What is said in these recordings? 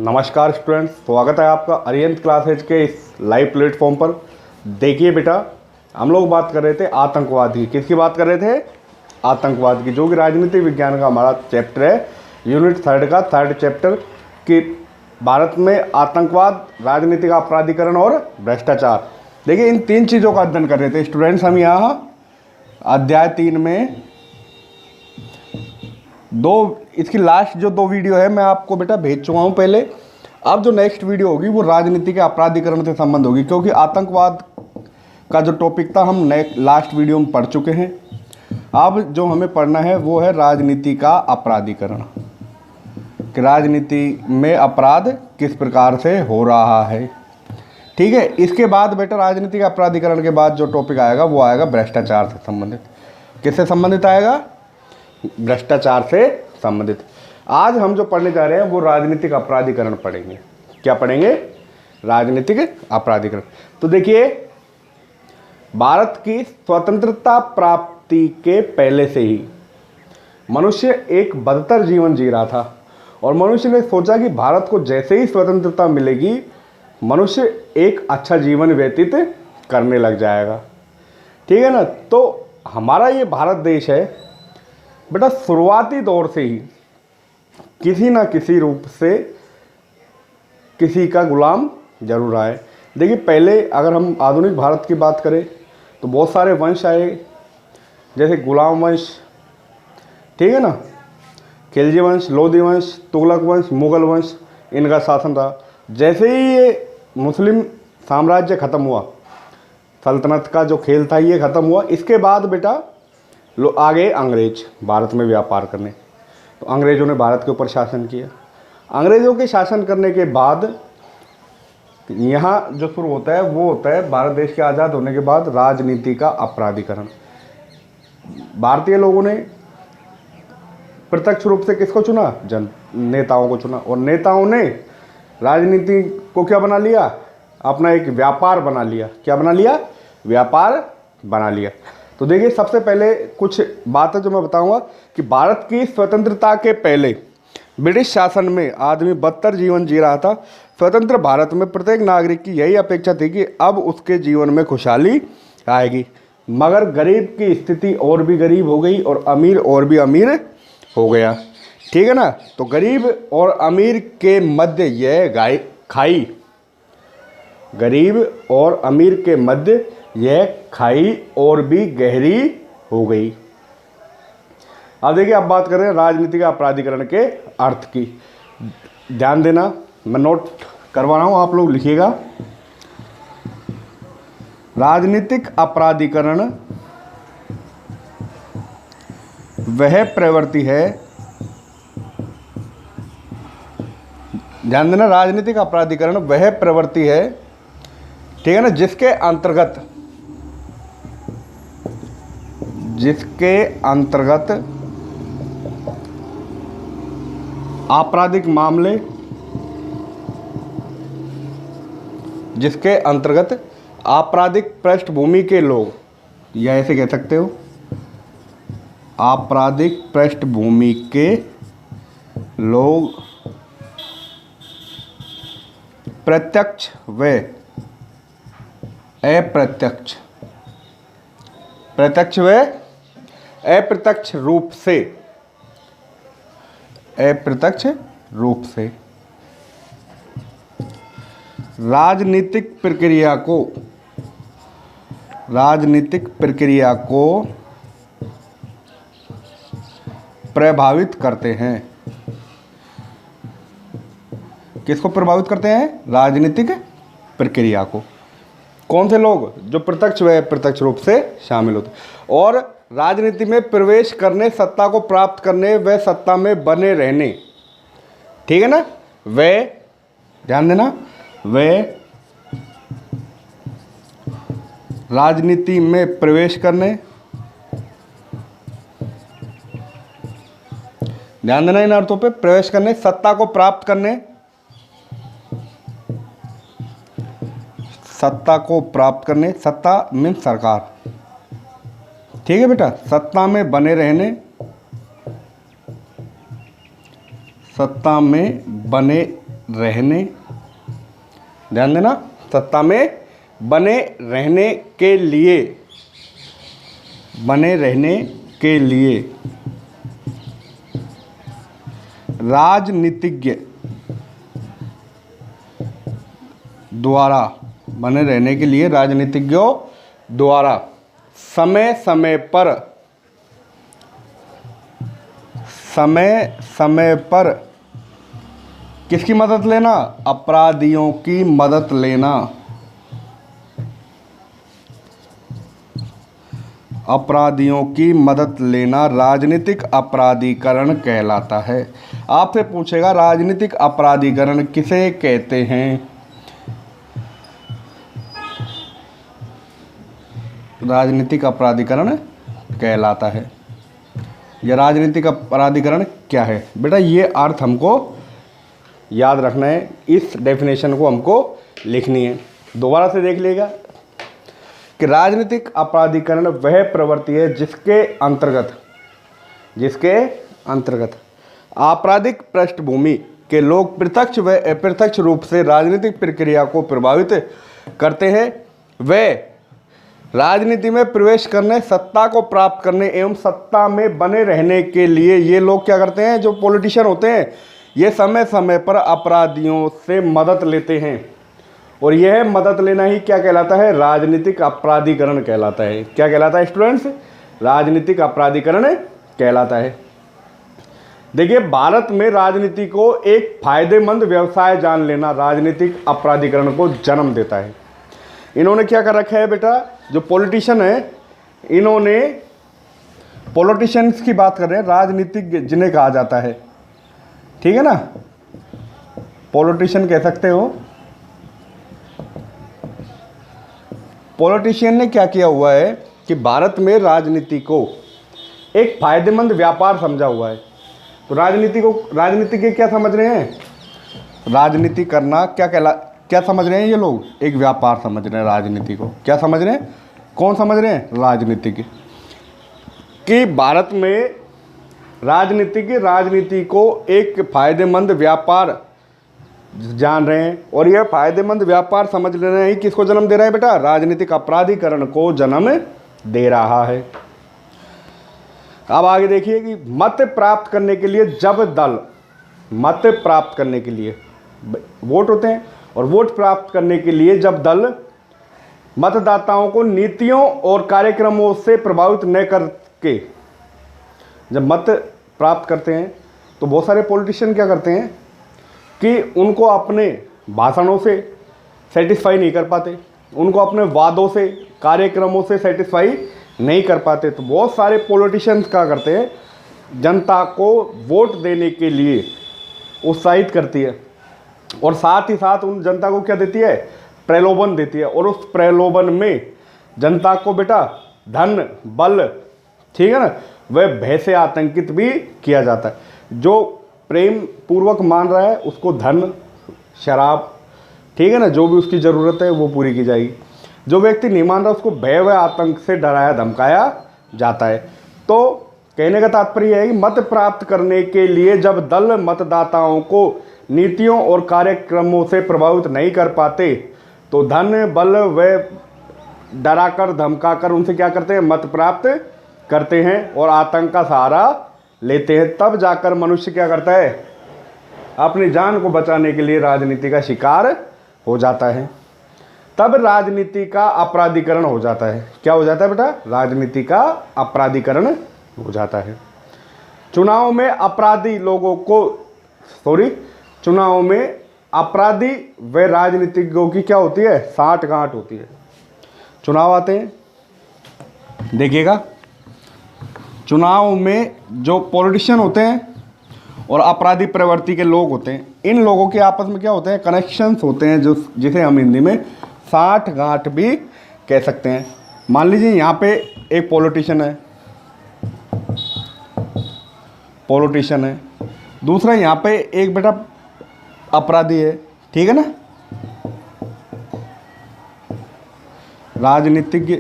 नमस्कार स्टूडेंट्स, स्वागत है आपका अरिहंत क्लासेज के इस लाइव प्लेटफॉर्म पर। देखिए बेटा, हम लोग बात कर रहे थे आतंकवाद की। किसकी बात कर रहे थे? आतंकवाद की, जो कि राजनीति विज्ञान का हमारा चैप्टर है, यूनिट 3 का 3rd चैप्टर कि भारत में आतंकवाद, राजनीतिक अपराधीकरण और भ्रष्टाचार। देखिए, इन 3 चीज़ों का अध्ययन कर रहे थे स्टूडेंट्स हम यहाँ अध्याय 3 में। इसकी लास्ट जो 2 वीडियो है मैं आपको बेटा भेज चुका हूँ पहले। अब जो नेक्स्ट वीडियो होगी वो राजनीति के अपराधीकरण से संबंध होगी, क्योंकि आतंकवाद का जो टॉपिक था हम लास्ट वीडियो में पढ़ चुके हैं। अब जो हमें पढ़ना है वो है राजनीति का अपराधीकरण, कि राजनीति में अपराध किस प्रकार से हो रहा है। ठीक है, इसके बाद बेटा राजनीतिक अपराधीकरण के बाद जो टॉपिक आएगा वो आएगा भ्रष्टाचार से संबंधित। किससे संबंधित आएगा? भ्रष्टाचार से संबंधित। आज हम जो पढ़ने जा रहे हैं वो राजनीतिक अपराधीकरण पढ़ेंगे। क्या पढ़ेंगे? राजनीतिक अपराधीकरण। तो देखिए, भारत की स्वतंत्रता प्राप्ति के पहले से ही मनुष्य एक बदतर जीवन जी रहा था, और मनुष्य ने सोचा कि भारत को जैसे ही स्वतंत्रता मिलेगी मनुष्य एक अच्छा जीवन व्यतीत करने लग जाएगा। ठीक है ना? तो हमारा ये भारत देश है बेटा, शुरुआती दौर से ही किसी ना किसी रूप से किसी का गुलाम जरूर आए। देखिए, पहले अगर हम आधुनिक भारत की बात करें तो बहुत सारे वंश आए, जैसे गुलाम वंश, ठीक है ना, खिलजी वंश, लोधी वंश, तुगलक वंश, मुगल वंश, इनका शासन रहा। जैसे ही ये मुस्लिम साम्राज्य ख़त्म हुआ, सल्तनत का जो खेल था ये ख़त्म हुआ, इसके बाद बेटा आ गए अंग्रेज भारत में व्यापार करने। तो अंग्रेज़ों ने भारत के ऊपर शासन किया। अंग्रेज़ों के शासन करने के बाद यहाँ जो शुरू होता है वो होता है भारत देश के आज़ाद होने के बाद राजनीति का अपराधीकरण। भारतीय लोगों ने प्रत्यक्ष रूप से किसको चुना? नेताओं को चुना, और नेताओं ने राजनीति को क्या बना लिया? अपना एक व्यापार बना लिया। क्या बना लिया? व्यापार बना लिया। तो देखिए, सबसे पहले कुछ बातें जो मैं बताऊंगा कि भारत की स्वतंत्रता के पहले ब्रिटिश शासन में आदमी बदतर जीवन जी रहा था। स्वतंत्र भारत में प्रत्येक नागरिक की यही अपेक्षा थी कि अब उसके जीवन में खुशहाली आएगी, मगर गरीब की स्थिति और भी गरीब हो गई और अमीर और भी अमीर हो गया। ठीक है ना? तो गरीब और अमीर के मध्य यह खाई, गरीब और अमीर के मध्य यह खाई और भी गहरी हो गई। अब देखिए, अब बात कर रहे हैं राजनीतिक अपराधीकरण के अर्थ की। ध्यान देना, मैं नोट करवा रहा हूं, आप लोग लिखिएगा। राजनीतिक अपराधीकरण वह प्रवृत्ति है, ध्यान देना, राजनीतिक अपराधीकरण वह प्रवृत्ति है, ठीक है ना, जिसके अंतर्गत आपराधिक मामले, जिसके अंतर्गत आपराधिक पृष्ठभूमि के लोग, या ऐसे कह सकते हो आपराधिक पृष्ठभूमि के लोग प्रत्यक्ष व अप्रत्यक्ष, प्रत्यक्ष व अप्रत्यक्ष रूप से, अप्रत्यक्ष रूप से राजनीतिक प्रक्रिया को प्रभावित करते हैं। किसको प्रभावित करते हैं? राजनीतिक प्रक्रिया को। कौन से लोग? जो प्रत्यक्ष व अप्रत्यक्ष रूप से शामिल होते और राजनीति में प्रवेश करने, सत्ता को प्राप्त करने व सत्ता में बने रहने, ठीक है ना, वे, ध्यान देना, वे राजनीति में प्रवेश करने, ध्यान देना इन अर्थों पे, प्रवेश करने, सत्ता को प्राप्त करने, सत्ता को प्राप्त करने, सत्ता मीन्स सरकार, ठीक है बेटा, सत्ता में बने रहने, सत्ता में बने रहने, ध्यान देना, सत्ता में बने रहने के लिए, बने रहने के लिए राजनीतिज्ञ द्वारा, बने रहने के लिए राजनीतिज्ञों द्वारा समय समय पर किसकी मदद लेना? अपराधियों की मदद लेना, अपराधियों की मदद लेना राजनीतिक अपराधीकरण कहलाता है। आपसे पूछेगा राजनीतिक अपराधीकरण किसे कहते हैं? राजनीतिक अपराधीकरण कहलाता है। यह राजनीतिक अपराधीकरण क्या है बेटा? ये अर्थ हमको याद रखना है, इस डेफिनेशन को हमको लिखनी है। दोबारा से देख लेगा कि राजनीतिक अपराधीकरण वह प्रवृत्ति है जिसके अंतर्गत आपराधिक पृष्ठभूमि के लोग प्रत्यक्ष व अप्रत्यक्ष रूप से राजनीतिक प्रक्रिया को प्रभावित करते हैं। वे राजनीति में प्रवेश करने, सत्ता को प्राप्त करने एवं सत्ता में बने रहने के लिए ये लोग क्या करते हैं? जो पॉलिटिशियन होते हैं ये समय समय पर अपराधियों से मदद लेते हैं, और यह मदद लेना ही क्या कहलाता है? राजनीतिक अपराधीकरण कहलाता है। क्या कहलाता है स्टूडेंट्स? राजनीतिक अपराधीकरण कहलाता है। देखिए, भारत में राजनीति को एक फायदेमंद व्यवसाय जान लेना राजनीतिक अपराधीकरण को जन्म देता है। इन्होंने क्या कर रखा है बेटा? जो पॉलिटिशियन है, इन्होंने, पॉलिटिशियंस की बात कर रहे हैं, राजनीतिक जिन्हें कहा जाता है, ठीक है ना, पॉलिटिशियन कह सकते हो। पॉलिटिशियन ने क्या किया हुआ है कि भारत में राजनीति को एक फायदेमंद व्यापार समझा हुआ है। तो राजनीति के क्या समझ रहे हैं? राजनीति करना क्या समझ रहे हैं ये लोग? एक व्यापार समझ रहे हैं राजनीति को। क्या समझ रहे हैं? कौन समझ रहे हैं? राजनीति कि भारत में राजनीति को एक फायदेमंद व्यापार जान रहे हैं, और यह फायदेमंद व्यापार समझ लेना ही किसको जन्म दे रहा है बेटा? राजनीतिक अपराधीकरण को जन्म दे रहा है। अब आगे देखिए कि मत प्राप्त करने के लिए जब दल, मत प्राप्त करने के लिए वोट होते हैं, और वोट प्राप्त करने के लिए जब दल मतदाताओं को नीतियों और कार्यक्रमों से प्रभावित न करके जब मत प्राप्त करते हैं, तो बहुत सारे पॉलिटिशियन क्या करते हैं कि उनको अपने भाषणों से सेटिस्फाई नहीं कर पाते, उनको अपने वादों से, कार्यक्रमों से सेटिस्फाई नहीं कर पाते। तो बहुत सारे पॉलिटिशियंस क्या करते हैं? जनता को वोट देने के लिए उत्साहित करती है, और साथ ही साथ उन जनता को क्या देती है? प्रलोभन देती है, और उस प्रलोभन में जनता को बेटा धन, बल, ठीक है ना, वह भय से आतंकित भी किया जाता है। जो प्रेम पूर्वक मान रहा है उसको धन, शराब, ठीक है ना, जो भी उसकी ज़रूरत है वो पूरी की जाएगी। जो व्यक्ति नहीं मान रहा उसको भय व आतंक से डराया धमकाया जाता है। तो कहने का तात्पर्य है कि मत प्राप्त करने के लिए जब दल मतदाताओं को नीतियों और कार्यक्रमों से प्रभावित नहीं कर पाते, तो धन, बल व डराकर धमकाकर उनसे क्या करते हैं? मत प्राप्त करते हैं और आतंक का सहारा लेते हैं। तब जाकर मनुष्य क्या करता है? अपनी जान को बचाने के लिए राजनीति का शिकार हो जाता है। तब राजनीति का अपराधीकरण हो जाता है। क्या हो जाता है बेटा? राजनीति का अपराधीकरण हो जाता है। चुनाव में अपराधी व राजनीतिज्ञों की क्या होती है? साठगांठ होती है। चुनाव आते हैं, देखिएगा, चुनाव में जो पॉलिटिशियन होते हैं और अपराधी प्रवृत्ति के लोग होते हैं, इन लोगों के आपस में क्या होते हैं? कनेक्शंस होते हैं, जो जिसे हम हिंदी में साठगांठ भी कह सकते हैं। मान लीजिए यहाँ पे एक पॉलिटिशियन है, दूसरा यहाँ पे एक बेटा अपराधी है, ठीक है ना, राजनीतिज्ञ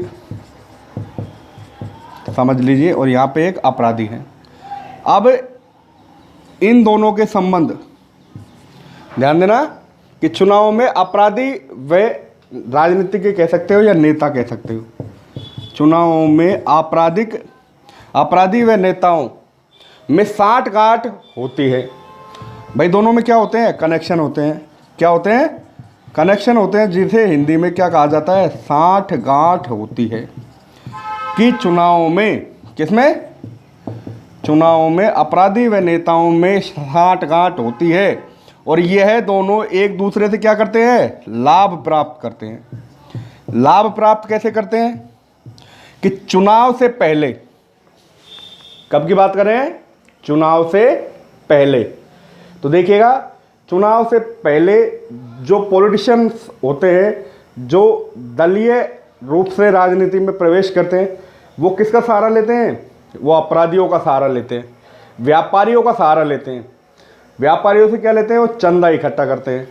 समझ लीजिए, और यहाँ पे एक अपराधी है। अब इन दोनों के संबंध ध्यान देना कि चुनाव में अपराधी व राजनीतिक कह सकते हो या नेता कह सकते हो। चुनाव में अपराधी व नेताओं में साठगांठ होती है। भाई दोनों में क्या होते हैं? कनेक्शन होते हैं। क्या होते हैं? कनेक्शन होते हैं, जिसे हिंदी में क्या कहा जाता है? साठगांठ होती है। कि चुनाव में, किसमें? चुनाव में अपराधी व नेताओं में साठगांठ होती है और यह दोनों एक दूसरे से क्या करते हैं? लाभ प्राप्त करते हैं। लाभ प्राप्त कैसे करते हैं? कि चुनाव से पहले, कब की बात कर रहे हैं? चुनाव से पहले। तो देखिएगा, चुनाव से पहले जो पॉलिटिशियंस होते हैं, जो दलीय रूप से राजनीति में प्रवेश करते हैं, वो किसका सहारा लेते हैं? वो अपराधियों का सहारा लेते हैं, व्यापारियों का सहारा लेते हैं। व्यापारियों से क्या लेते हैं? वो चंदा इकट्ठा करते हैं,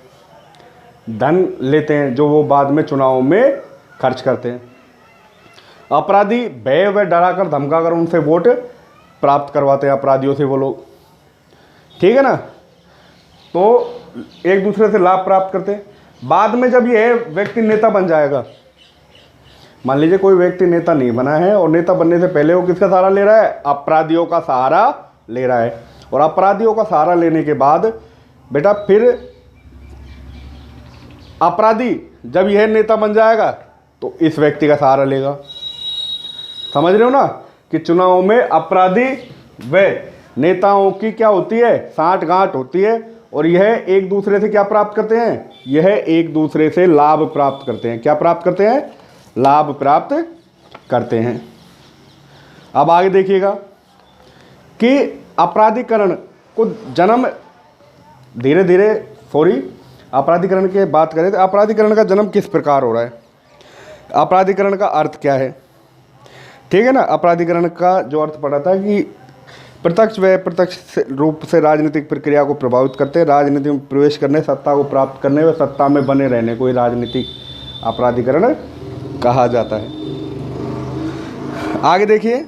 धन लेते हैं, जो वो बाद में चुनाव में खर्च करते हैं। अपराधी भय व डराकर धमकाकर उनसे वोट प्राप्त करवाते हैं, अपराधियों से वो लोग। ठीक है ना? तो एक दूसरे से लाभ प्राप्त करते हैं। बाद में जब ये व्यक्ति नेता बन जाएगा, मान लीजिए कोई व्यक्ति नेता नहीं बना है और नेता बनने से पहले वो किसका सहारा ले रहा है? अपराधियों का सहारा ले रहा है। और अपराधियों का सहारा लेने के बाद बेटा फिर अपराधी जब यह नेता बन जाएगा तो इस व्यक्ति का सहारा लेगा। समझ रहे हो ना कि चुनाव में अपराधी व नेताओं की क्या होती है? साठगांठ होती है और यह एक दूसरे से क्या प्राप्त करते हैं? यह एक दूसरे से लाभ प्राप्त करते हैं। क्या प्राप्त करते हैं? लाभ प्राप्त करते हैं। अब आगे देखिएगा कि अपराधीकरण को जन्म धीरे धीरे अपराधीकरण की बात करें तो अपराधीकरण का जन्म किस प्रकार हो रहा है? अपराधीकरण का अर्थ क्या है? ठीक है ना? अपराधीकरण का जो अर्थ पड़ा था कि प्रत्यक्ष व प्रत्यक्ष रूप से राजनीतिक प्रक्रिया को प्रभावित करते, राजनीति में प्रवेश करने, सत्ता को प्राप्त करने व सत्ता में बने रहने को ही राजनीतिक अपराधीकरण कहा जाता है। आगे देखिए,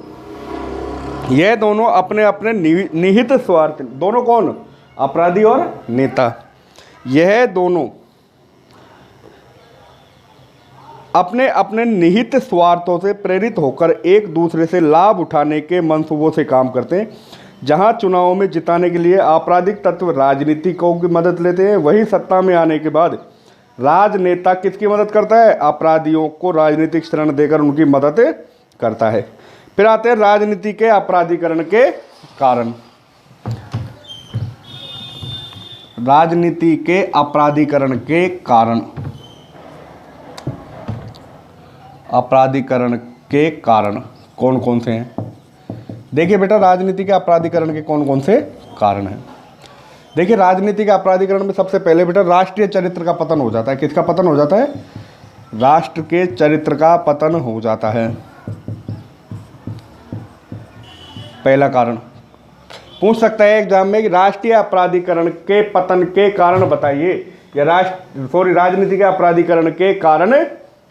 यह दोनों अपने अपने निहित स्वार्थ, दोनों कौन? अपराधी और नेता। यह दोनों अपने अपने निहित स्वार्थों से प्रेरित होकर एक दूसरे से लाभ उठाने के मंसूबों से काम करते हैं। जहां चुनावों में जिताने के लिए आपराधिक तत्व राजनीतिकों की मदद लेते हैं, वही सत्ता में आने के बाद राजनेता किसकी मदद करता है? अपराधियों को राजनीतिक शरण देकर उनकी मदद करता है। फिर आते हैं राजनीति के अपराधीकरण के कारण। राजनीति के अपराधीकरण के कारण, अपराधीकरण के कारण कौन कौन से हैं? देखिए बेटा, राजनीति के अपराधीकरण के कौन कौन से कारण हैं? देखिए, राजनीति के अपराधीकरण में सबसे पहले बेटा राष्ट्रीय चरित्र का पतन हो जाता है। किसका पतन हो जाता है? राष्ट्र के चरित्र का पतन हो जाता है। पहला कारण पूछ सकता है एग्जाम में कि राष्ट्रीय अपराधीकरण के पतन के कारण बताइए, या राजनीति के अपराधीकरण के कारण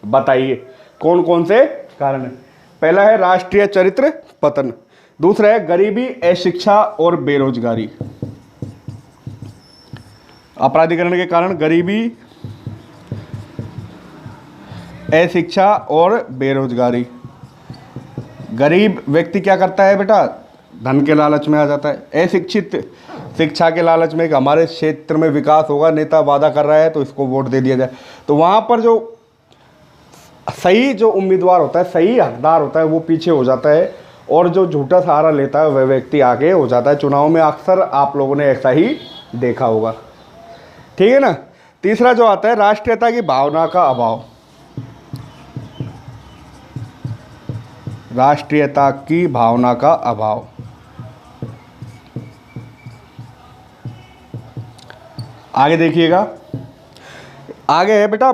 बताइए। कौन कौन से कारण है? पहला है राष्ट्रीय चरित्र पतन, दूसरा है गरीबी, अशिक्षा और बेरोजगारी। अपराधीकरण के कारण गरीबी, अशिक्षा और बेरोजगारी। गरीब व्यक्ति क्या करता है बेटा? धन के लालच में आ जाता है। अशिक्षित शिक्षा के लालच में कि हमारे क्षेत्र में विकास होगा, नेता वादा कर रहा है तो इसको वोट दे दिया जाए। तो वहाँ पर जो सही जो उम्मीदवार होता है, सही हकदार होता है, वो पीछे हो जाता है और जो झूठा सहारा लेता है वह व्यक्ति आगे हो जाता है। चुनाव में अक्सर आप लोगों ने ऐसा ही देखा होगा। ठीक है ना? तीसरा जो आता है राष्ट्रीयता की भावना का अभाव। राष्ट्रीयता की भावना का अभाव। आगे देखिएगा, आगे है बेटा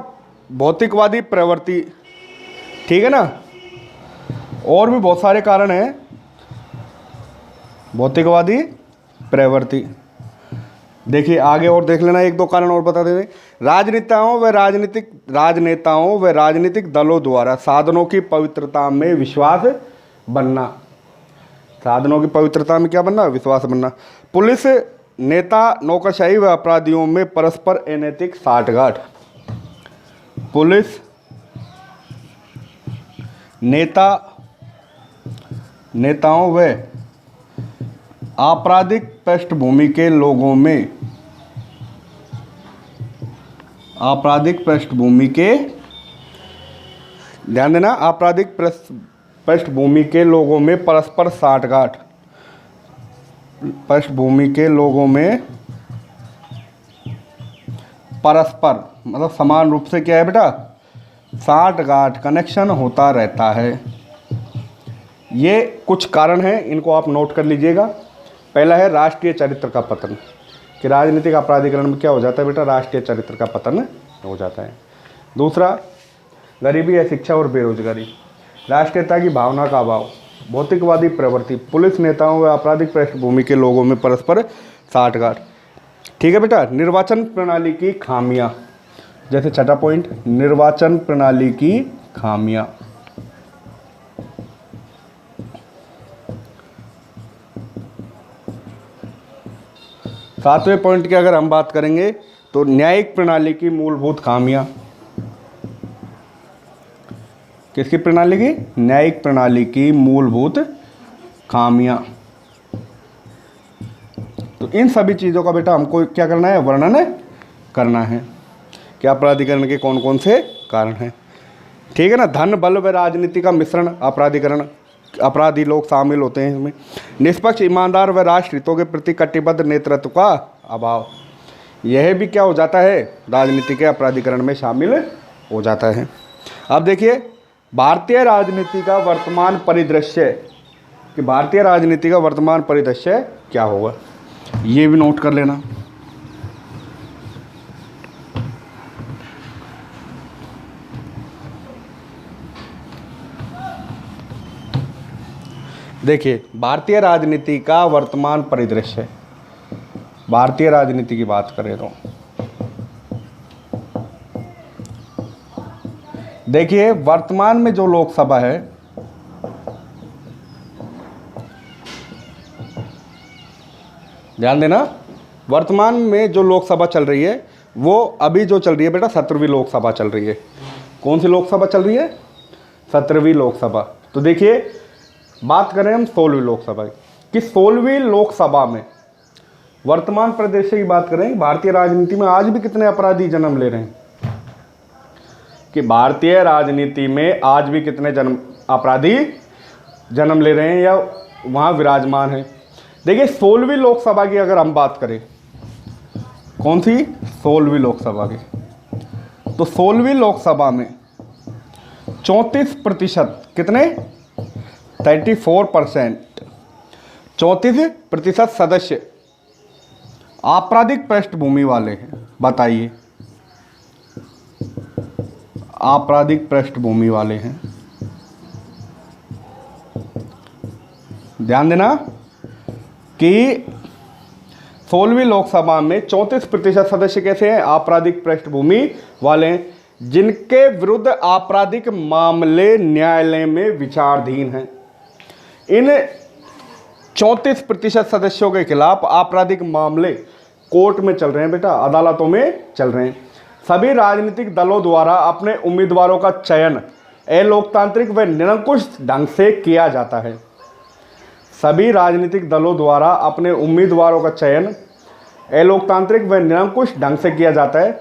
भौतिकवादी प्रवृत्ति। ठीक है ना? और भी बहुत सारे कारण हैं। भौतिकवादी प्रवृत्ति, देखिए आगे और देख लेना, एक दो कारण और बता देते। राजनेताओं व राजनीतिक दलों द्वारा साधनों की पवित्रता में विश्वास बनना। साधनों की पवित्रता में क्या बनना? विश्वास बनना। पुलिस नेता नौकरशाही व अपराधियों में परस्पर अनैतिक साठगांठ। पुलिस नेताओं व आपराधिक पृष्ठभूमि के लोगों में ध्यान देना, आपराधिक पृष्ठभूमि के लोगों में परस्पर साठगांठ। पृष्ठभूमि के लोगों में परस्पर मतलब समान रूप से क्या है बेटा, साठगांठ, कनेक्शन होता रहता है। ये कुछ कारण हैं, इनको आप नोट कर लीजिएगा। पहला है राष्ट्रीय चरित्र का पतन, कि राजनीतिक अपराधीकरण में क्या हो जाता है बेटा, राष्ट्रीय चरित्र का पतन हो जाता है। दूसरा, गरीबी, अशिक्षा और बेरोजगारी, राष्ट्रीयता की भावना का अभाव, भौतिकवादी प्रवृत्ति, पुलिस नेताओं व आपराधिक पृष्ठभूमि के लोगों में परस्पर साठगांठ। ठीक है बेटा। निर्वाचन प्रणाली की खामियां, जैसे छठा पॉइंट, निर्वाचन प्रणाली की खामियां। सातवें पॉइंट की अगर हम बात करेंगे तो न्यायिक प्रणाली की मूलभूत खामियां। किसकी प्रणाली की? न्यायिक प्रणाली की मूलभूत खामियां। तो इन सभी चीज़ों का बेटा हमको क्या करना है, वर्णन करना है कि अपराधीकरण के कौन कौन से कारण हैं। ठीक है ना। धन, बल व राजनीति का मिश्रण अपराधीकरण, अपराधी लोग शामिल होते हैं इसमें। निष्पक्ष, ईमानदार व राष्ट्र हितों के प्रति कटिबद्ध नेतृत्व का अभाव, यह भी क्या हो जाता है, राजनीति के अपराधीकरण में शामिल हो जाता है। अब देखिए भारतीय राजनीति का वर्तमान परिदृश्य, कि भारतीय राजनीति का वर्तमान परिदृश्य क्या होगा, ये भी नोट कर लेना। देखिए भारतीय राजनीति का वर्तमान परिदृश्य, भारतीय राजनीति की बात करें तो देखिए वर्तमान में जो लोकसभा है, ध्यान देना, वर्तमान में जो लोकसभा चल रही है वो अभी जो चल रही है बेटा 17वीं लोकसभा चल रही है। कौन सी लोकसभा चल रही है? 17वीं लोकसभा। तो देखिए बात करें हम 16वीं लोकसभा की, 16वीं लोकसभा में वर्तमान परिदृश्य की बात करें, भारतीय राजनीति में आज भी कितने अपराधी जन्म ले रहे हैं, कि भारतीय राजनीति में आज भी कितने अपराधी जन्म ले रहे हैं या वहाँ विराजमान हैं। देखिए 16वीं लोकसभा की अगर हम बात करें, कौन सी? 16वीं लोकसभा की। तो 16वीं लोकसभा में 34%, कितने? 34%, 34% सदस्य आपराधिक पृष्ठभूमि वाले हैं। बताइए, आपराधिक पृष्ठभूमि वाले हैं। ध्यान देना कि 16वीं लोकसभा में 34% सदस्य कैसे हैं? आपराधिक पृष्ठभूमि वाले हैं, जिनके विरुद्ध आपराधिक मामले न्यायालय में विचाराधीन हैं। इन 34% सदस्यों के खिलाफ आपराधिक मामले कोर्ट में चल रहे हैं बेटा, अदालतों में चल रहे हैं। सभी राजनीतिक दलों द्वारा अपने उम्मीदवारों का चयन अलोकतांत्रिक व निरंकुश ढंग से किया जाता है। सभी राजनीतिक दलों द्वारा अपने उम्मीदवारों का चयन अलोकतांत्रिक व निरंकुश ढंग से किया जाता है।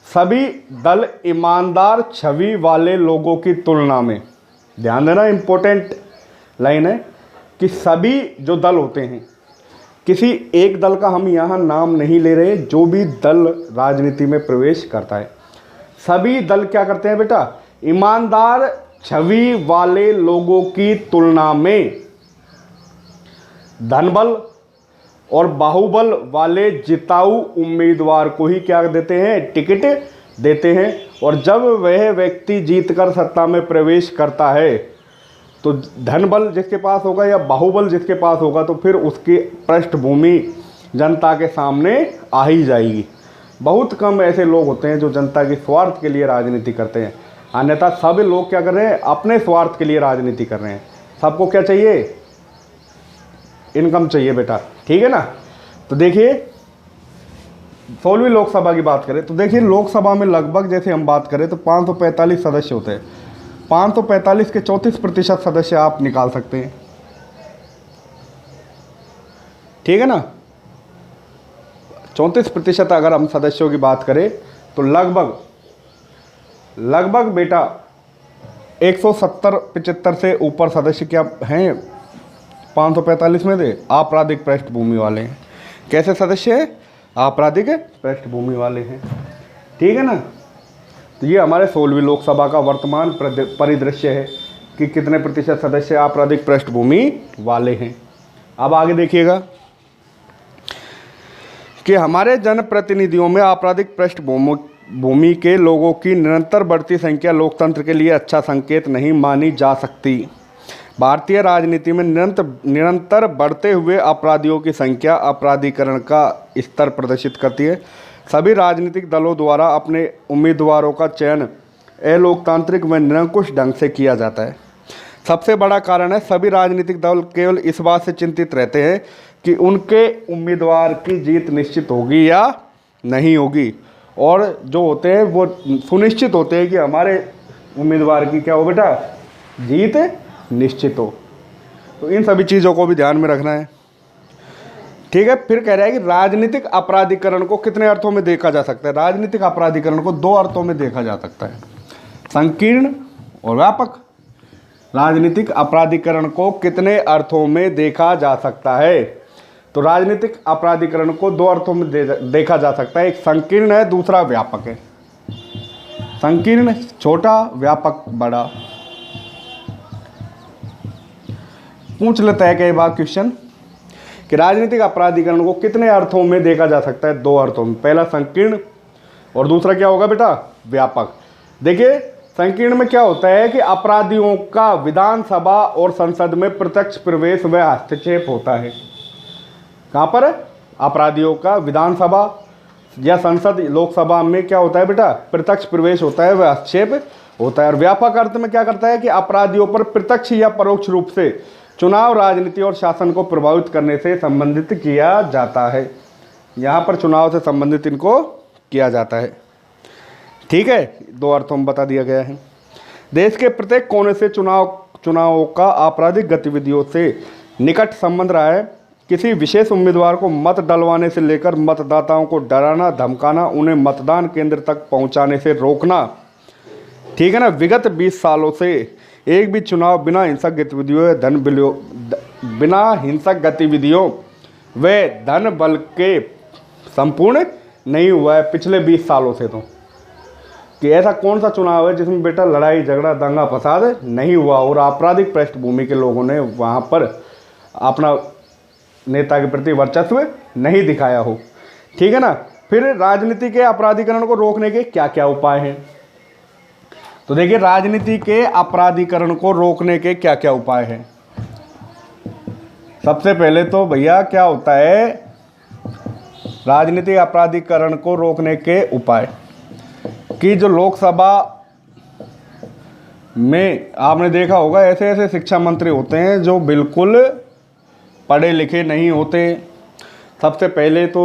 सभी दल ईमानदार छवि वाले लोगों की तुलना में, ध्यान देना इंपॉर्टेंट लाइन है, कि सभी जो दल होते हैं, किसी एक दल का हम यहाँ नाम नहीं ले रहे, जो भी दल राजनीति में प्रवेश करता है, सभी दल क्या करते हैं बेटा? ईमानदार छवि वाले लोगों की तुलना में धनबल और बाहुबल वाले जिताऊ उम्मीदवार को ही क्या देते हैं? टिकट देते हैं। और जब वह व्यक्ति जीतकर सत्ता में प्रवेश करता है तो धनबल जिसके पास होगा या बाहुबल जिसके पास होगा, तो फिर उसकी पृष्ठभूमि जनता के सामने आ ही जाएगी। बहुत कम ऐसे लोग होते हैं जो जनता के स्वार्थ के लिए राजनीति करते हैं, अन्यथा सब लोग क्या कर रहे हैं? अपने स्वार्थ के लिए राजनीति कर रहे हैं। सबको क्या चाहिए? इनकम चाहिए बेटा, ठीक है ना। तो देखिए 16वीं लोकसभा की बात करें तो देखिए लोकसभा में लगभग जैसे हम बात करें तो 545 सदस्य होते हैं। 545 के 34% सदस्य आप निकाल सकते हैं, ठीक है ना। 34% अगर हम सदस्यों की बात करें तो लगभग बेटा 170-75 से ऊपर सदस्य क्या हैं 545 में से आपराधिक पृष्ठभूमि वाले हैं। कैसे सदस्य हैं? आपराधिक पृष्ठभूमि वाले हैं, ठीक है ना। तो ये हमारे 16वीं लोकसभा का वर्तमान परिदृश्य है कि कितने प्रतिशत सदस्य आपराधिक पृष्ठभूमि वाले हैं। अब आगे देखिएगा कि हमारे जनप्रतिनिधियों में आपराधिक पृष्ठभूमि के लोगों की निरंतर बढ़ती संख्या लोकतंत्र के लिए अच्छा संकेत नहीं मानी जा सकती। भारतीय राजनीति में निरंतर बढ़ते हुए अपराधियों की संख्या अपराधीकरण का स्तर प्रदर्शित करती है। सभी राजनीतिक दलों द्वारा अपने उम्मीदवारों का चयन अलोकतांत्रिक व निरंकुश ढंग से किया जाता है। सबसे बड़ा कारण है सभी राजनीतिक दल केवल इस बात से चिंतित रहते हैं कि उनके उम्मीदवार की जीत निश्चित होगी या नहीं होगी, और जो होते हैं वो सुनिश्चित होते हैं कि हमारे उम्मीदवार की क्या हो बेटा, जीत निश्चित हो। तो इन सभी चीज़ों को भी ध्यान में रखना है, ठीक है। फिर कह रहा है कि राजनीतिक अपराधीकरण को कितने अर्थों में देखा जा सकता है। राजनीतिक अपराधीकरण को 2 अर्थों में देखा जा सकता है, संकीर्ण और व्यापक। राजनीतिक अपराधीकरण को कितने अर्थों में देखा जा सकता है? तो राजनीतिक अपराधीकरण को 2 अर्थों में देखा जा सकता है, एक संकीर्ण है, दूसरा व्यापक है। संकीर्ण छोटा, व्यापक बड़ा। पूछ लेता है कई बार क्वेश्चन कि राजनीतिक अपराधीकरण को कितने अर्थों में देखा जा सकता है? 2 अर्थों में, पहला संकीर्ण और दूसरा क्या होगा बेटा, व्यापक। देखिए संकीर्ण में क्या होता है कि अपराधियों का विधानसभा और संसद में प्रत्यक्ष प्रवेश व हस्तक्षेप होता है। कहाँ पर? अपराधियों का विधानसभा या संसद लोकसभा में क्या होता है बेटा, प्रत्यक्ष प्रवेश होता है व हस्तक्षेप होता है। और व्यापक अर्थ में क्या करता है कि अपराधियों पर प्रत्यक्ष या परोक्ष रूप से चुनाव, राजनीति और शासन को प्रभावित करने से संबंधित किया जाता है। यहाँ पर चुनाव से संबंधित इनको किया जाता है, ठीक है। 2 अर्थों में बता दिया गया है। देश के प्रत्येक कोने से चुनावों का आपराधिक गतिविधियों से निकट संबंध रहा है। किसी विशेष उम्मीदवार को मत डलवाने से लेकर मतदाताओं को डराना, धमकाना, उन्हें मतदान केंद्र तक पहुंचाने से रोकना, ठीक है ना। विगत 20 सालों से एक भी चुनाव बिना हिंसक गतिविधियों व धन बल के संपूर्ण नहीं हुआ है पिछले 20 सालों से। तो कि ऐसा कौन सा चुनाव है जिसमें बेटा लड़ाई झगड़ा दंगा फसाद नहीं हुआ और आपराधिक पृष्ठभूमि के लोगों ने वहाँ पर अपना नेता के प्रति वर्चस्व नहीं दिखाया हो, ठीक है ना। फिर राजनीति के अपराधीकरण को रोकने के क्या क्या उपाय हैं? तो देखिए राजनीति के अपराधीकरण को रोकने के क्या क्या उपाय हैं। सबसे पहले तो भैया क्या होता है राजनीतिक अपराधीकरण को रोकने के उपाय कि जो लोकसभा में आपने देखा होगा ऐसे ऐसे शिक्षा मंत्री होते हैं जो बिल्कुल पढ़े लिखे नहीं होते। सबसे पहले तो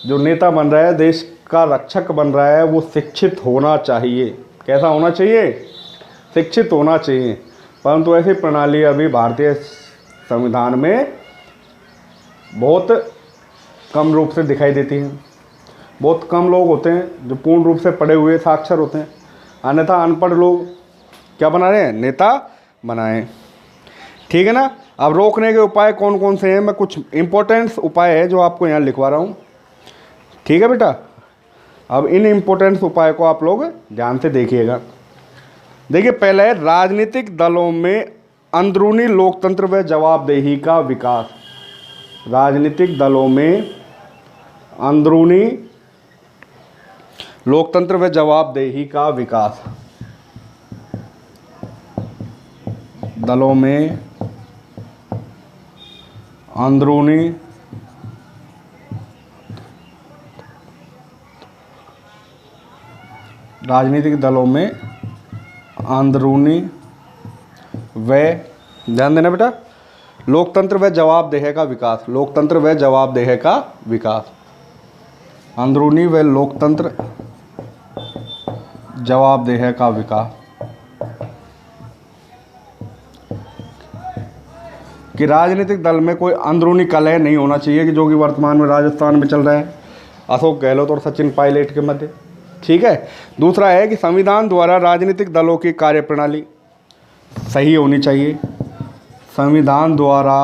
जो नेता बन रहा है, देश का रक्षक बन रहा है, वो शिक्षित होना चाहिए। कैसा होना चाहिए? शिक्षित होना चाहिए। परंतु ऐसी प्रणाली अभी भारतीय संविधान में बहुत कम रूप से दिखाई देती है। बहुत कम लोग होते हैं जो पूर्ण रूप से पढ़े हुए साक्षर होते हैं, अन्यथा अनपढ़ लोग क्या बना रहे हैं? नेता बनाए, ठीक है ना। अब रोकने के उपाय कौन कौन से हैं? मैं कुछ इंपॉर्टेंट उपाय है जो आपको यहाँ लिखवा रहा हूँ, ठीक है बेटा। अब इन इम्पोर्टेंट उपाय को आप लोग ध्यान से देखिएगा। देखिए पहला है राजनीतिक दलों में अंदरूनी लोकतंत्र व जवाबदेही का विकास। राजनीतिक दलों में अंदरूनी लोकतंत्र व जवाबदेही का विकास। दलों में अंदरूनी राजनीतिक दलों में अंदरूनी व ध्यान देना बेटा लोकतंत्र व जवाबदेही का विकास। लोकतंत्र व जवाबदेही का विकास। अंदरूनी व लोकतंत्र जवाबदेह का विकास। कि राजनीतिक दल में कोई अंदरूनी कलह नहीं होना चाहिए, कि जो कि वर्तमान में राजस्थान में चल रहा है अशोक गहलोत और सचिन पायलट के मध्य। ठीक है। दूसरा है कि संविधान द्वारा राजनीतिक दलों की कार्यप्रणाली सही होनी चाहिए। संविधान द्वारा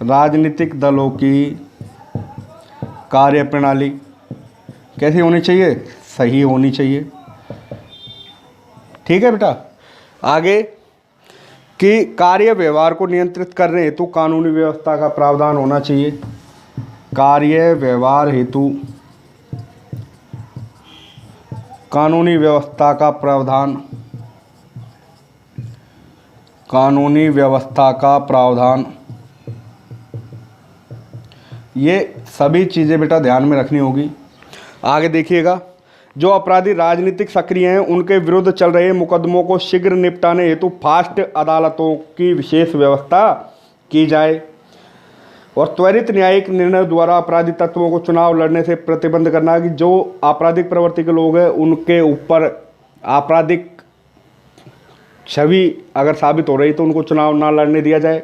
राजनीतिक दलों की कार्यप्रणाली कैसी होनी चाहिए? सही होनी चाहिए। ठीक है बेटा। आगे कि कार्य व्यवहार को नियंत्रित करने हेतु कानूनी व्यवस्था का प्रावधान होना चाहिए। कार्य व्यवहार हेतु कानूनी व्यवस्था का प्रावधान, कानूनी व्यवस्था का प्रावधान, ये सभी चीज़ें बेटा ध्यान में रखनी होगी। आगे देखिएगा, जो अपराधी राजनीतिक सक्रिय हैं उनके विरुद्ध चल रहे मुकदमों को शीघ्र निपटाने हेतु फास्ट अदालतों की विशेष व्यवस्था की जाए और त्वरित न्यायिक निर्णय द्वारा अपराधी तत्वों को चुनाव लड़ने से प्रतिबंध करना, कि जो आपराधिक प्रवृत्ति के लोग हैं उनके ऊपर आपराधिक छवि अगर साबित हो रही तो उनको चुनाव ना लड़ने दिया जाए।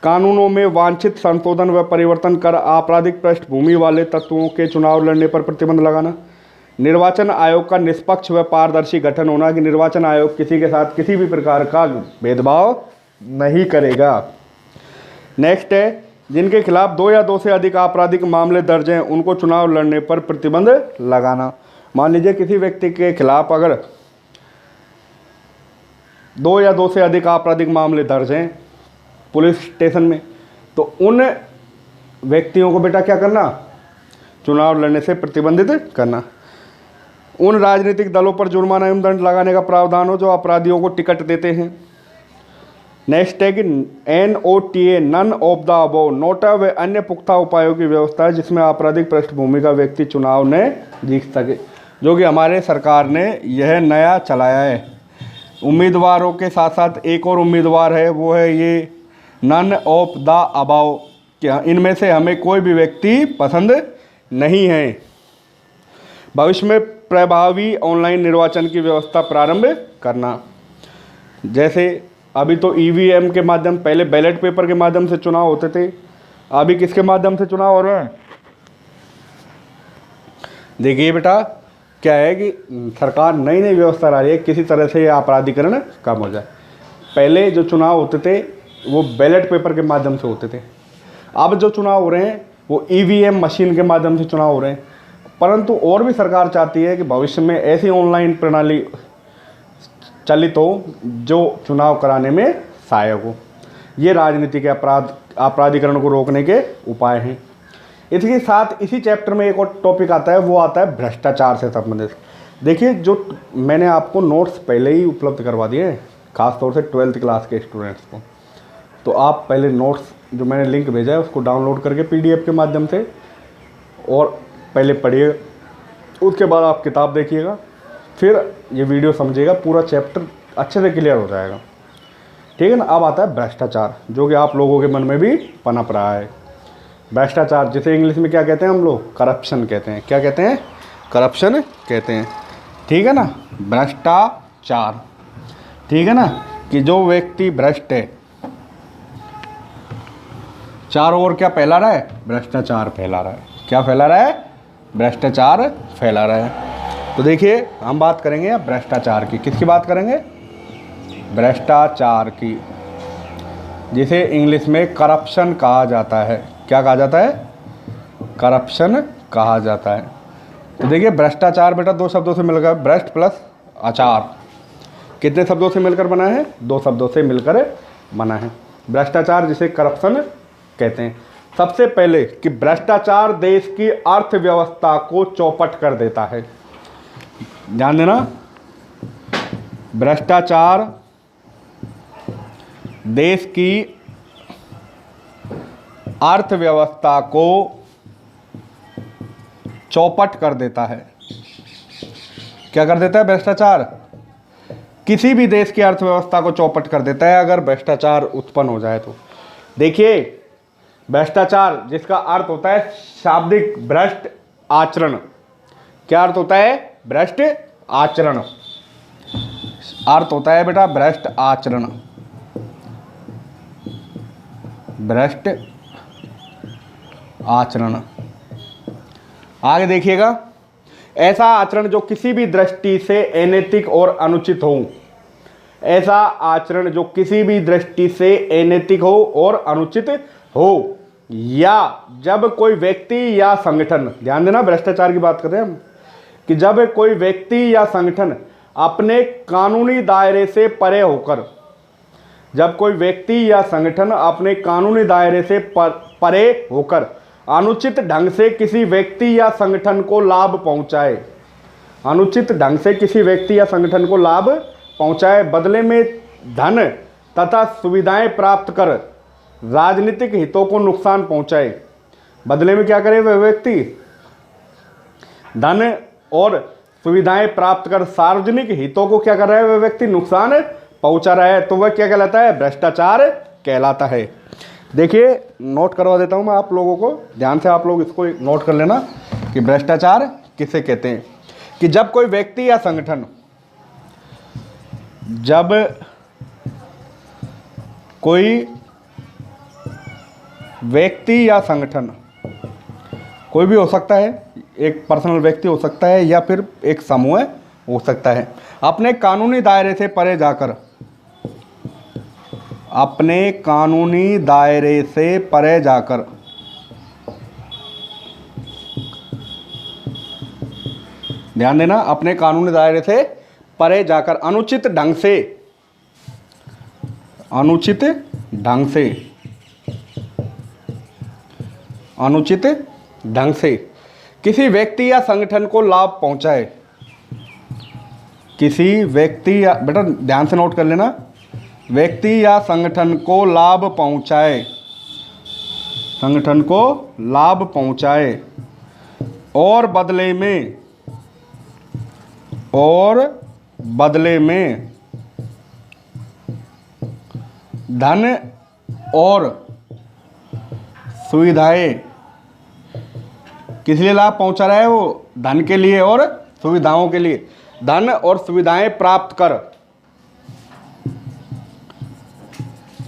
कानूनों में वांछित संशोधन व परिवर्तन कर आपराधिक पृष्ठभूमि वाले तत्वों के चुनाव लड़ने पर प्रतिबंध लगाना। निर्वाचन आयोग का निष्पक्ष व पारदर्शी गठन होना, कि निर्वाचन आयोग किसी के साथ किसी भी प्रकार का भेदभाव नहीं करेगा। नेक्स्ट है, जिनके खिलाफ 2 या 2 से अधिक आपराधिक मामले दर्ज हैं उनको चुनाव लड़ने पर प्रतिबंध लगाना। मान लीजिए किसी व्यक्ति के खिलाफ अगर 2 या 2 से अधिक आपराधिक मामले दर्ज हैं पुलिस स्टेशन में, तो उन व्यक्तियों को बेटा क्या करना? चुनाव लड़ने से प्रतिबंधित करना। उन राजनीतिक दलों पर जुर्माना एवं दंड लगाने का प्रावधान हो जो अपराधियों को टिकट देते हैं। नेक्स्ट है कि NOTA none of the above NOTA व अन्य पुख्ता उपायों की व्यवस्था है जिसमें आपराधिक पृष्ठभूमि का व्यक्ति चुनाव में जीत सके, जो कि हमारे सरकार ने यह नया चलाया है। उम्मीदवारों के साथ साथ एक और उम्मीदवार है, वो है ये नन ऑफ द अबव, क्या इनमें से हमें कोई भी व्यक्ति पसंद नहीं है। भविष्य में प्रभावी ऑनलाइन निर्वाचन की व्यवस्था प्रारंभ करना, जैसे अभी तो EVM के माध्यम, पहले बैलेट पेपर के माध्यम से चुनाव होते थे, अभी किसके माध्यम से चुनाव हो रहे हैं? देखिए बेटा, क्या है कि सरकार नई नई व्यवस्था ला रही है किसी तरह से आपराधिकरण कम हो जाए। पहले जो चुनाव होते थे वो बैलेट पेपर के माध्यम से होते थे, अब जो चुनाव हो रहे हैं वो EVM मशीन के माध्यम से चुनाव हो रहे हैं। परंतु और भी सरकार चाहती है कि भविष्य में ऐसी ऑनलाइन प्रणाली चलित हो जो चुनाव कराने में सहायक हो। ये राजनीति के आपराधिकरण को रोकने के उपाय हैं। इसके साथ इसी चैप्टर में एक और टॉपिक आता है, वो आता है भ्रष्टाचार से संबंधित। देखिए, जो मैंने आपको नोट्स पहले ही उपलब्ध करवा दिए हैं, खासतौर से 12th क्लास के स्टूडेंट्स को, तो आप पहले नोट्स जो मैंने लिंक भेजा है उसको डाउनलोड करके PDF के माध्यम से और पहले पढ़िए, उसके बाद आप किताब देखिएगा, फिर ये वीडियो समझिएगा, पूरा चैप्टर अच्छे से क्लियर हो जाएगा। ठीक है ना। अब आता है भ्रष्टाचार, जो कि आप लोगों के मन में भी पनप रहा है। भ्रष्टाचार जिसे इंग्लिश में क्या कहते हैं हम लोग? करप्शन कहते हैं। क्या कहते हैं? करप्शन कहते हैं। ठीक है ना। भ्रष्टाचार, ठीक है ना, कि जो व्यक्ति भ्रष्ट है, चारों ओर क्या फैला रहा है? भ्रष्टाचार फैला रहा है। क्या फैला रहा है? भ्रष्टाचार फैला रहा है। तो देखिए, हम बात करेंगे अब भ्रष्टाचार की। किसकी बात करेंगे? भ्रष्टाचार की, जिसे इंग्लिश में करप्शन कहा जाता है। क्या कहा जाता है? करप्शन कहा जाता है। तो देखिए, भ्रष्टाचार बेटा 2 शब्दों से मिलकर, भ्रष्ट प्लस आचार, कितने शब्दों से मिलकर बना है? 2 शब्दों से मिलकर बना है भ्रष्टाचार, जिसे करप्शन कहते हैं। सबसे पहले कि भ्रष्टाचार देश की अर्थव्यवस्था को चौपट कर देता है। ध्यान देना, भ्रष्टाचार देश की अर्थव्यवस्था को चौपट कर देता है। क्या कर देता है भ्रष्टाचार? किसी भी देश की अर्थव्यवस्था को चौपट कर देता है अगर भ्रष्टाचार उत्पन्न हो जाए तो। देखिए, भ्रष्टाचार जिसका अर्थ होता है शाब्दिक भ्रष्ट आचरण। क्या अर्थ होता है? भ्रष्ट आचरण। अर्थ होता है बेटा भ्रष्ट आचरण, भ्रष्ट आचरण। आगे देखिएगा, ऐसा आचरण जो किसी भी दृष्टि से अनैतिक और अनुचित हो। ऐसा आचरण जो किसी भी दृष्टि से अनैतिक हो और अनुचित हो, या जब कोई व्यक्ति या संगठन, ध्यान देना भ्रष्टाचार की बात कर रहे हैं हम, कि जब कोई व्यक्ति या संगठन अपने कानूनी दायरे से परे होकर, जब कोई व्यक्ति या संगठन अपने कानूनी दायरे से परे होकर अनुचित ढंग से किसी व्यक्ति या संगठन को लाभ पहुंचाए, अनुचित ढंग से किसी व्यक्ति या संगठन को लाभ पहुंचाए, बदले में धन तथा सुविधाएं प्राप्त कर राजनीतिक हितों को नुकसान पहुंचाए। बदले में क्या करे वह व्यक्ति? धन और सुविधाएं प्राप्त कर सार्वजनिक हितों को क्या कर रहा है वह व्यक्ति? नुकसान पहुंचा रहा है, तो वह क्या कहलाता है? भ्रष्टाचार कहलाता है। देखिए नोट करवा देता हूं मैं आप लोगों को, ध्यान से आप लोग इसको नोट कर लेना कि भ्रष्टाचार किसे कहते हैं। कि जब कोई व्यक्ति या संगठन, जब कोई व्यक्ति या संगठन, कोई भी हो सकता है, एक पर्सनल व्यक्ति हो सकता है या फिर एक समूह हो सकता है, अपने कानूनी दायरे से परे जाकर, अपने कानूनी दायरे से परे जाकर ध्यान देना, अपने कानूनी दायरे से परे जाकर अनुचित ढंग से, अनुचित ढंग से, अनुचित ढंग से किसी व्यक्ति या संगठन को लाभ पहुंचाए, किसी व्यक्ति या, बेटा ध्यान से नोट कर लेना, व्यक्ति या संगठन को लाभ पहुंचाए, संगठन को लाभ पहुंचाए और बदले में, और बदले में धन और सुविधाएं, किस लिए लाभ पहुंचा रहा है वो? धन के लिए और सुविधाओं के लिए। धन और सुविधाएं प्राप्त कर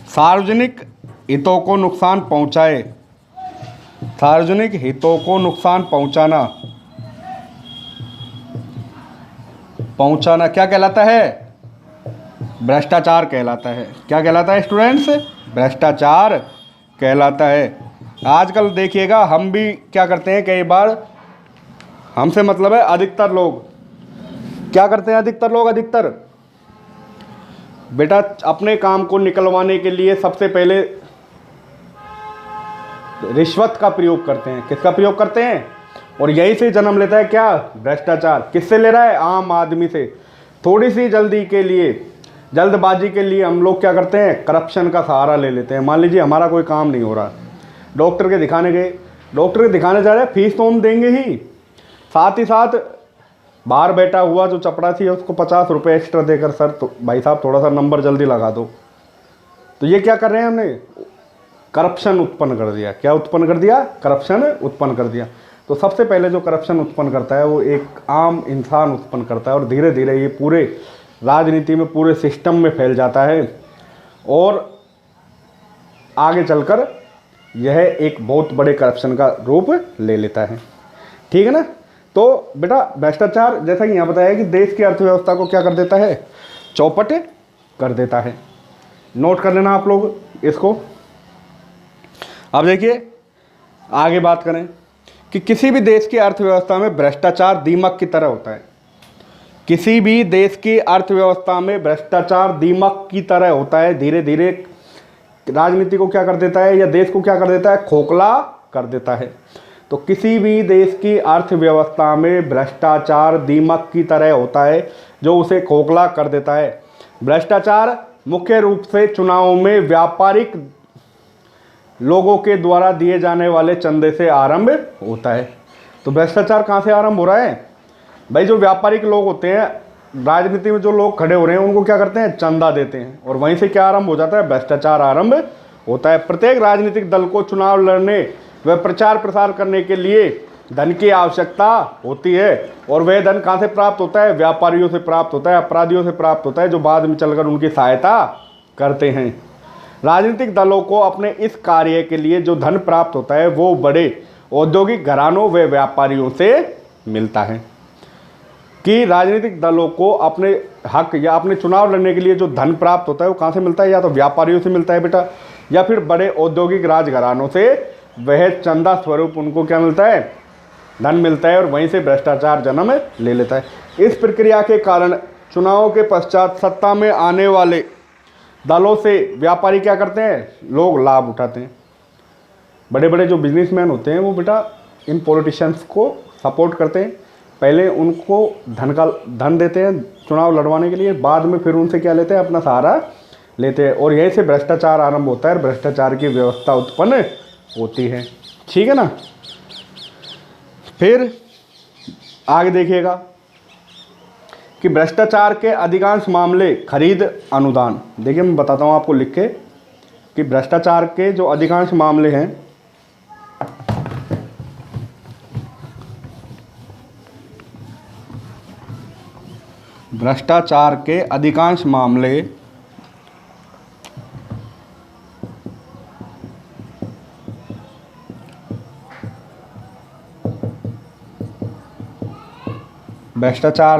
सार्वजनिक हितों को नुकसान पहुंचाए। सार्वजनिक हितों को नुकसान पहुंचाना, पहुंचाना क्या कहलाता है? भ्रष्टाचार कहलाता है। क्या कहलाता है स्टूडेंट्स? भ्रष्टाचार कहलाता है। आजकल देखिएगा हम भी क्या करते हैं, कई बार हमसे मतलब है अधिकतर लोग क्या करते हैं, अधिकतर बेटा अपने काम को निकलवाने के लिए सबसे पहले रिश्वत का प्रयोग करते हैं। किसका प्रयोग करते हैं? और यही से जन्म लेता है क्या? भ्रष्टाचार। किससे ले रहा है? आम आदमी से। थोड़ी सी जल्दी के लिए, जल्दबाजी के लिए हम लोग क्या करते हैं? करप्शन का सहारा ले लेते हैं। मान लीजिए हमारा कोई काम नहीं हो रहा, डॉक्टर के दिखाने गए, डॉक्टर के दिखाने जा रहे हैं, फीस तो हम देंगे ही, साथ ही साथ बाहर बैठा हुआ जो चपरासी है उसको 50 रुपये एक्स्ट्रा देकर, सर तो भाई साहब थोड़ा सा नंबर जल्दी लगा दो। तो ये क्या कर रहे हैं हमने? करप्शन उत्पन्न कर दिया। क्या उत्पन्न कर दिया? करप्शन उत्पन्न कर दिया। तो सबसे पहले जो करप्शन उत्पन्न करता है वो एक आम इंसान उत्पन्न करता है, और धीरे धीरे ये पूरे राजनीति में, पूरे सिस्टम में फैल जाता है, और आगे चलकर यह एक बहुत बड़े करप्शन का रूप ले लेता है। ठीक है ना? तो बेटा भ्रष्टाचार जैसा कि यहाँ बताया कि देश की अर्थव्यवस्था को क्या कर देता है? चौपट कर देता है। नोट कर लेना आप लोग इसको। अब देखिए आगे बात करें कि किसी भी देश की अर्थव्यवस्था में भ्रष्टाचार दीमक की तरह होता है। किसी भी देश की अर्थव्यवस्था में भ्रष्टाचार दीमक की तरह होता है। धीरे धीरे राजनीति को क्या कर देता है, या देश को क्या कर देता है? खोखला कर देता है। तो किसी भी देश की अर्थव्यवस्था में भ्रष्टाचार दीमक की तरह होता है जो उसे खोखला कर देता है। भ्रष्टाचार मुख्य रूप से चुनावों में व्यापारिक लोगों के द्वारा दिए जाने वाले चंदे से आरंभ होता है। तो भ्रष्टाचार कहाँ से आरंभ हो रहा है भाई? जो व्यापारिक लोग होते हैं, राजनीति में जो लोग खड़े हो रहे हैं, उनको क्या करते हैं? चंदा देते हैं, और वहीं से क्या आरंभ हो जाता है? भ्रष्टाचार आरंभ होता है। प्रत्येक राजनीतिक दल को चुनाव लड़ने व प्रचार प्रसार करने के लिए धन की आवश्यकता होती है, और वह धन कहाँ से प्राप्त होता है? व्यापारियों से प्राप्त होता है, अपराधियों से प्राप्त होता है, जो बाद में चलकर उनकी सहायता करते हैं। राजनीतिक दलों को अपने इस कार्य के लिए जो धन प्राप्त होता है वो बड़े औद्योगिक घरानों व व्यापारियों से मिलता है। कि राजनीतिक दलों को अपने हक या अपने चुनाव लड़ने के लिए जो धन प्राप्त होता है वो कहाँ से मिलता है? या तो व्यापारियों से मिलता है बेटा, या फिर बड़े औद्योगिक राजघरानों से। वह चंदा स्वरूप उनको क्या मिलता है? धन मिलता है, और वहीं से भ्रष्टाचार जन्म ले लेता है। इस प्रक्रिया के कारण चुनावों के पश्चात सत्ता में आने वाले दलों से व्यापारी क्या करते हैं? लोग लाभ उठाते हैं। बड़े बड़े जो बिजनेसमैन होते हैं वो बेटा इन पॉलिटिशियंस को सपोर्ट करते हैं। पहले उनको धन देते हैं चुनाव लड़वाने के लिए, बाद में फिर उनसे क्या लेते हैं? अपना सहारा लेते हैं, और यहीं से भ्रष्टाचार आरंभ होता है, भ्रष्टाचार की व्यवस्था उत्पन्न होती है। ठीक है ना। फिर आगे देखिएगा कि भ्रष्टाचार के अधिकांश मामले खरीद अनुदान। देखिए मैं बताता हूँ आपको लिख के कि भ्रष्टाचार के जो अधिकांश मामले हैं, भ्रष्टाचार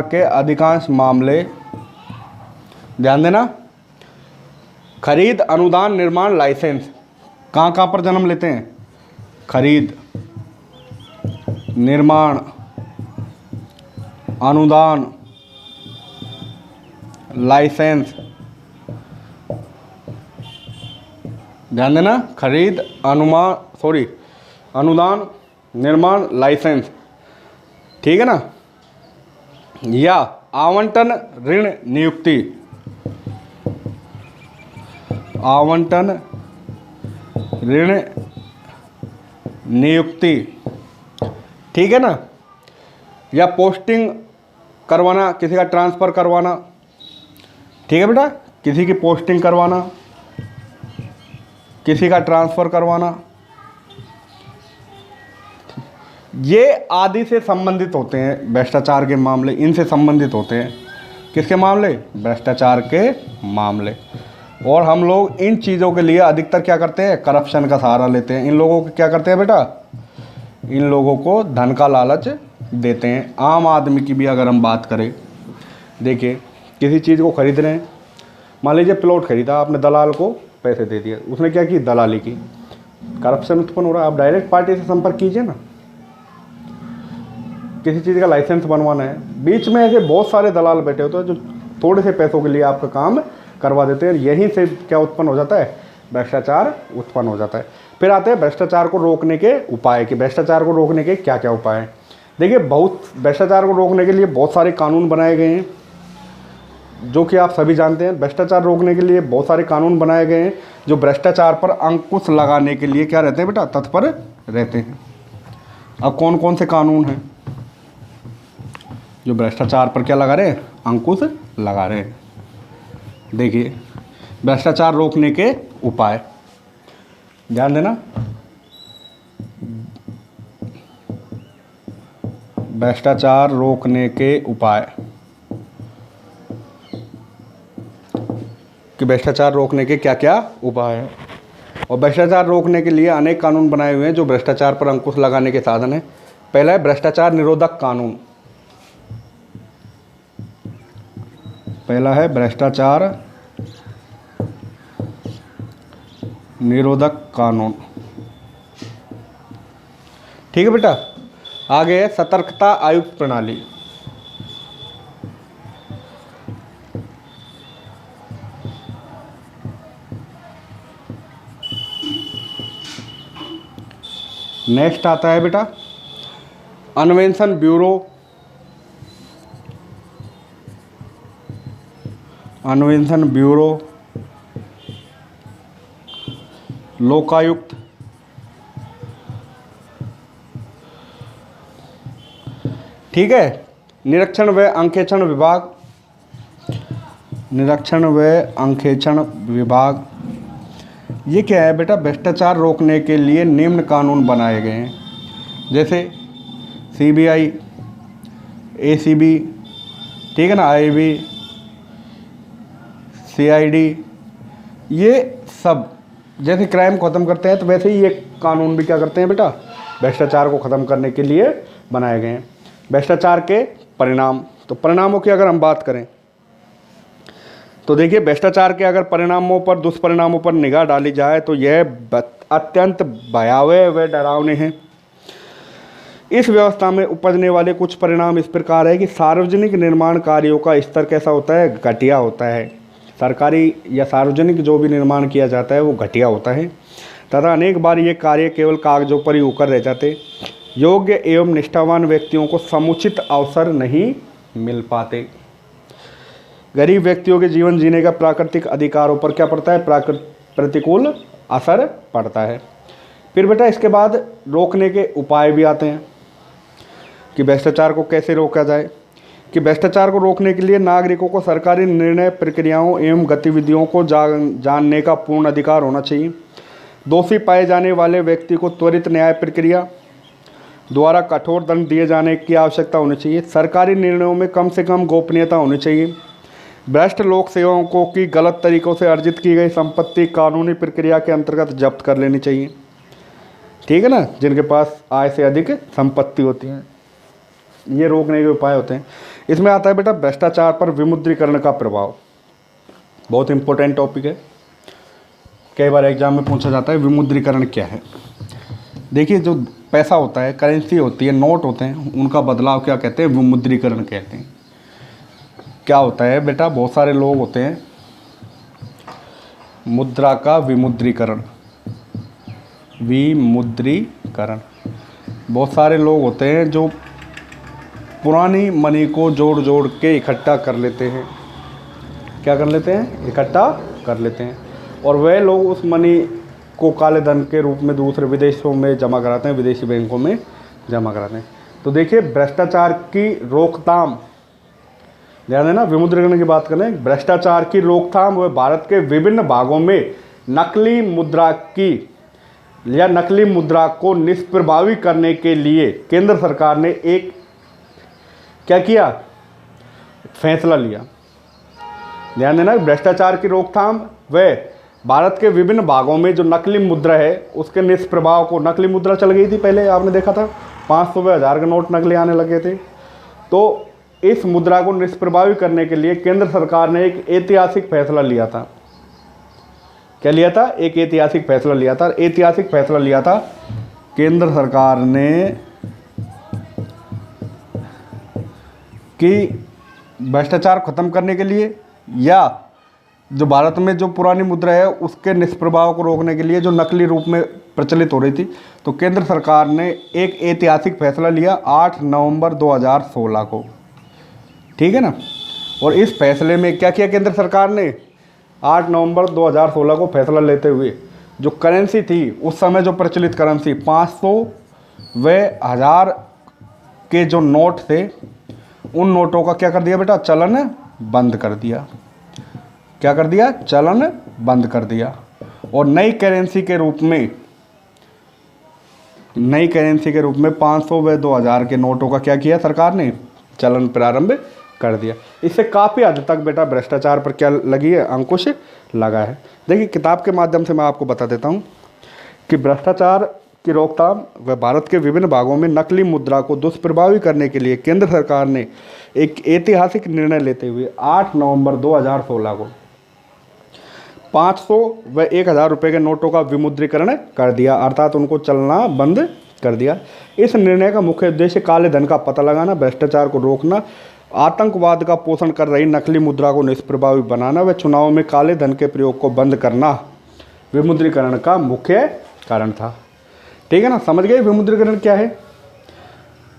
के अधिकांश मामले ध्यान देना, खरीद अनुदान निर्माण लाइसेंस कहाँ कहाँ पर जन्म लेते हैं? खरीद, निर्माण, अनुदान, लाइसेंस। ध्यान देना, खरीद अनुदान, निर्माण, लाइसेंस। ठीक है ना। या आवंटन, ऋण, नियुक्ति। आवंटन, ऋण, नियुक्ति। ठीक है ना। या पोस्टिंग करवाना, किसी का ट्रांसफ़र करवाना। ठीक है बेटा, किसी की पोस्टिंग करवाना, किसी का ट्रांसफ़र करवाना, ये आदि से संबंधित होते हैं भ्रष्टाचार के मामले। इनसे संबंधित होते हैं किसके मामले? भ्रष्टाचार के मामले। और हम लोग इन चीज़ों के लिए अधिकतर क्या करते हैं? करप्शन का सहारा लेते हैं। इन लोगों को क्या करते हैं बेटा? इन लोगों को धन का लालच देते हैं। आम आदमी की भी अगर हम बात करें, देखिए किसी चीज़ को खरीद रहे हैं, मान लीजिए प्लॉट खरीदा आपने, दलाल को पैसे दे दिए, उसने क्या की? दलाली की। करप्शन उत्पन्न हो रहा है। आप डायरेक्ट पार्टी से संपर्क कीजिए ना। किसी चीज़ का लाइसेंस बनवाना है, बीच में ऐसे बहुत सारे दलाल बैठे होते हैं जो थोड़े से पैसों के लिए आपका काम करवा देते हैं। यहीं से क्या उत्पन्न हो जाता है? भ्रष्टाचार उत्पन्न हो जाता है। फिर आते हैं भ्रष्टाचार को रोकने के उपाय। कि भ्रष्टाचार को रोकने के क्या क्या उपाय हैं। देखिए भ्रष्टाचार को रोकने के लिए बहुत सारे कानून बनाए गए हैं, जो कि आप सभी जानते हैं। भ्रष्टाचार रोकने के लिए बहुत सारे कानून बनाए गए हैं जो भ्रष्टाचार पर अंकुश लगाने के लिए क्या रहते हैं बेटा? तत्पर रहते हैं। अब कौन कौन से कानून हैं जो भ्रष्टाचार पर क्या लगा रहे हैं? अंकुश लगा रहे हैं। देखिए भ्रष्टाचार रोकने के उपाय, ध्यान देना। भ्रष्टाचार रोकने के उपाय, कि भ्रष्टाचार रोकने के क्या क्या उपाय हैं। और भ्रष्टाचार रोकने के लिए अनेक कानून बनाए हुए हैं जो भ्रष्टाचार पर अंकुश लगाने के साधन हैं। पहला है भ्रष्टाचार निरोधक कानून। पहला है भ्रष्टाचार निरोधक कानून। ठीक है बेटा। आगे है सतर्कता आयुक्त प्रणाली। नेक्स्ट आता है बेटा अन्वेषण ब्यूरो। अन्वेषण ब्यूरो, लोकायुक्त, ठीक है। निरीक्षण व अंकेक्षण विभाग, निरीक्षण व अंकेक्षण विभाग, ये क्या है बेटा, भ्रष्टाचार रोकने के लिए निम्न कानून बनाए गए हैं, जैसे CBI, ACB, ठीक है ना, IB, CID, ये सब जैसे क्राइम को ख़त्म करते हैं तो वैसे ही ये कानून भी क्या करते हैं बेटा, भ्रष्टाचार को ख़त्म करने के लिए बनाए गए हैं। भ्रष्टाचार के परिणाम, तो परिणामों की अगर हम बात करें तो देखिए, भ्रष्टाचार के अगर परिणामों पर, दुष्परिणामों पर निगाह डाली जाए तो यह अत्यंत भयावह व डरावने हैं। इस व्यवस्था में उपजने वाले कुछ परिणाम इस प्रकार है कि सार्वजनिक निर्माण कार्यों का स्तर कैसा होता है, घटिया होता है। सरकारी या सार्वजनिक जो भी निर्माण किया जाता है वो घटिया होता है तथा अनेक बार ये कार्य केवल कागजों पर ही उकर रह जाते। योग्य एवं निष्ठावान व्यक्तियों को समुचित अवसर नहीं मिल पाते। गरीब व्यक्तियों के जीवन जीने का प्राकृतिक अधिकारों पर क्या पड़ता है, प्रतिकूल असर पड़ता है। फिर बेटा इसके बाद रोकने के उपाय भी आते हैं कि भ्रष्टाचार को कैसे रोका जाए। कि भ्रष्टाचार को रोकने के लिए नागरिकों को सरकारी निर्णय प्रक्रियाओं एवं गतिविधियों को जानने का पूर्ण अधिकार होना चाहिए। दोषी पाए जाने वाले व्यक्ति को त्वरित न्याय प्रक्रिया द्वारा कठोर दंड दिए जाने की आवश्यकता होनी चाहिए। सरकारी निर्णयों में कम से कम गोपनीयता होनी चाहिए। भ्रष्ट लोक सेवकों की गलत तरीकों से अर्जित की गई संपत्ति कानूनी प्रक्रिया के अंतर्गत जब्त कर लेनी चाहिए, ठीक है ना, जिनके पास आय से अधिक संपत्ति होती है। ये रोकने के उपाय होते हैं। इसमें आता है बेटा भ्रष्टाचार पर विमुद्रीकरण का प्रभाव, बहुत इंपॉर्टेंट टॉपिक है, कई बार एग्जाम में पूछा जाता है विमुद्रीकरण क्या है। देखिए, जो पैसा होता है, करेंसी होती है, नोट होते हैं, उनका बदलाव क्या कहते हैं, विमुद्रीकरण कहते हैं। क्या होता है बेटा, बहुत सारे लोग होते हैं, मुद्रा का विमुद्रीकरण, विमुद्रीकरण, बहुत सारे लोग होते हैं जो पुरानी मनी को जोड़ जोड़ के इकट्ठा कर लेते हैं। क्या कर लेते हैं, इकट्ठा कर लेते हैं, और वह लोग उस मनी को काले धन के रूप में दूसरे विदेशों में जमा कराते हैं, विदेशी बैंकों में जमा कराते हैं। तो देखिए, भ्रष्टाचार की रोकथाम, ध्यान देना, विमुद्रीकरण की बात करें, भ्रष्टाचार की रोकथाम व भारत के विभिन्न भागों में नकली मुद्रा की या नकली मुद्रा को निष्प्रभावी करने के लिए केंद्र सरकार ने एक क्या किया, फैसला लिया। ध्यान देना, भ्रष्टाचार की रोकथाम व भारत के विभिन्न भागों में जो नकली मुद्रा है उसके निष्प्रभाव को, नकली मुद्रा चल गई थी पहले, आपने देखा था 500 व 1000 के नोट नकली आने लगे थे। तो इस मुद्रा को निष्प्रभावी करने के लिए केंद्र सरकार ने एक ऐतिहासिक फैसला लिया था। क्या लिया था, एक ऐतिहासिक फैसला लिया था। ऐतिहासिक फैसला लिया था केंद्र सरकार ने कि भ्रष्टाचार खत्म करने के लिए या जो भारत में जो पुरानी मुद्रा है उसके निष्प्रभाव को रोकने के लिए जो नकली रूप में प्रचलित हो रही थी, तो केंद्र सरकार ने एक ऐतिहासिक फैसला लिया 8 नवंबर 2016 को, ठीक है ना। और इस फैसले में क्या किया केंद्र सरकार ने, 8 नवंबर 2016 को फैसला लेते हुए जो करेंसी थी उस समय, जो प्रचलित करेंसी 500 व 1000 के जो नोट थे, उन नोटों का क्या कर दिया बेटा, चलन बंद कर दिया। क्या कर दिया, चलन बंद कर दिया। और नई करेंसी के रूप में, नई करेंसी के रूप में 500 व 2000 के नोटों का क्या किया सरकार ने, चलन प्रारंभ कर दिया। इससे काफ़ी हद तक बेटा भ्रष्टाचार पर क्या लगी है, अंकुश लगा है। देखिए, किताब के माध्यम से मैं आपको बता देता हूँ कि भ्रष्टाचार की रोकथाम व भारत के विभिन्न भागों में नकली मुद्रा को दुष्प्रभावी करने के लिए केंद्र सरकार ने एक ऐतिहासिक निर्णय लेते हुए 8 नवंबर 2016 को 500 व 1000 रुपये के नोटों का विमुद्रीकरण कर दिया, अर्थात उनको चलना बंद कर दिया। इस निर्णय का मुख्य उद्देश्य काले धन का पता लगाना, भ्रष्टाचार को रोकना, आतंकवाद का पोषण कर रही नकली मुद्रा को निष्प्रभावी बनाना व चुनाव में काले धन के प्रयोग को बंद करना विमुद्रीकरण का मुख्य कारण था। ठीक है ना, समझ गए विमुद्रीकरण क्या है,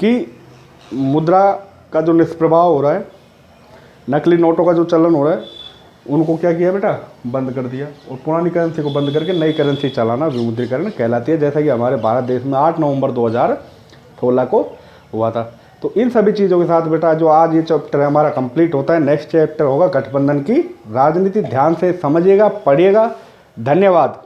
कि मुद्रा का जो निष्प्रभाव हो रहा है, नकली नोटों का जो चलन हो रहा है, उनको क्या किया बेटा, बंद कर दिया, और पुरानी करेंसी को बंद करके नई करेंसी चलाना विमुद्रीकरण कहलाती है, जैसा कि हमारे भारत देश में 8 नवंबर 2016 को हुआ था। तो इन सभी चीज़ों के साथ बेटा जो आज ये चैप्टर हमारा कंप्लीट होता है, नेक्स्ट चैप्टर होगा गठबंधन की राजनीति। ध्यान से समझिएगा, पढ़िएगा। धन्यवाद।